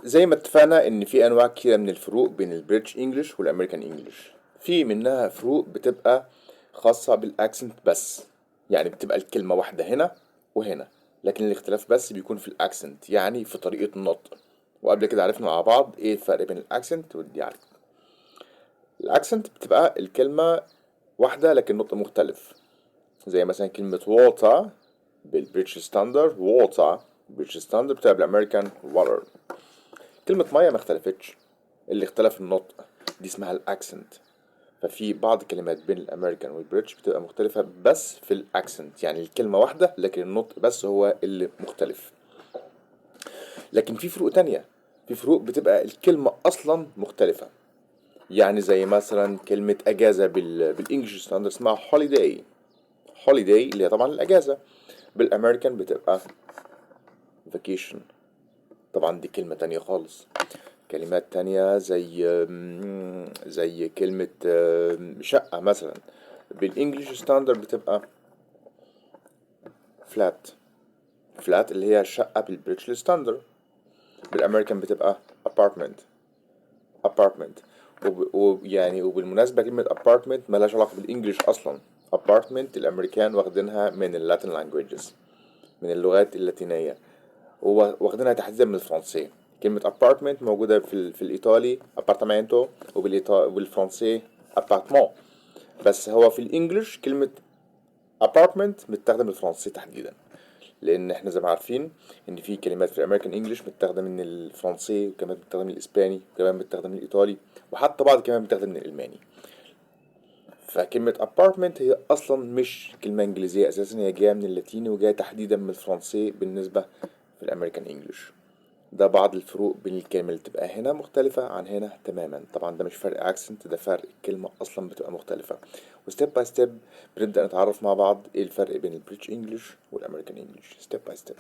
زي ما اتفقنا ان في انواع كتيرة من الفروق بين البريتش انجلش والامريكان انجلش. في منها فروق بتبقى خاصة بالاكسنت بس، يعني بتبقى الكلمة واحدة هنا وهنا، لكن الاختلاف بس بيكون في الاكسنت، يعني في طريقة النطق. وقبل كده عرفنا مع بعض ايه الفرق بين الاكسنت والديالكت. الاكسنت بتبقى الكلمة واحدة لكن نطق مختلف، زي مثلا كلمة water بالبريتش ستاندرد water، بالبريتش ستاندرد بتبقى بالامريكان water. كلمة مية ما اختلفتش، اللي اختلف النطق، دي اسمها الاكسنت. ففي بعض كلمات بين الامريكان والبريتش بتبقى مختلفة بس في الاكسنت، يعني الكلمة واحدة لكن النطق بس هو اللي مختلف. لكن في فروق تانية، في فروق بتبقى الكلمة اصلا مختلفة. يعني زي مثلا كلمة اجازة بالانجلش ستاندرد اسمها holiday. holiday اللي هي طبعا الاجازة، بالامريكان بتبقى vacation. طبعا دي كلمة تانية خالص. كلمات تانية زي كلمة شقة مثلا، بالانجلش ستاندرد بتبقى فلات. فلات اللي هي شقة بالبريتش ستاندرد، بالامريكان بتبقى apartment. apartment. ويعني وبالمناسبة كلمة apartment ملهاش علاقة بالانجلش اصلا. apartment الامريكان واخدينها من اللاتين languages، من اللغات اللاتينية، واخدينها تحديدا من الفرنسية. كلمة apartment موجودة في الإيطالي appartamento، وبالفرنسي appartement. بس هو في الإنجليش كلمة apartment متاخدة من الفرنسي تحديدا، لأن احنا زي ما عارفين إن في كلمات في الأمريكان إنجليش متاخدة من الفرنسي، وكمان متاخدة من الإسباني، وكمان متاخدة من الإيطالي، وحتى بعض كمان متاخدة من الألماني. فكلمة apartment هي أصلا مش كلمة إنجليزية أساسا، هي جاية من اللاتيني وجاية تحديدا من الفرنسي بالنسبة في الأمريكان إنجليش. ده بعض الفروق بين الكلمة اللي تبقى هنا مختلفة عن هنا تماما. طبعا ده مش فرق اكسنت، ده فرق الكلمة اصلا بتبقى مختلفة. وستيب باي ستيب بنبدأ نتعرف مع بعض ايه الفرق بين البريتش انجلش والامريكان انجلش ستيب باي ستيب.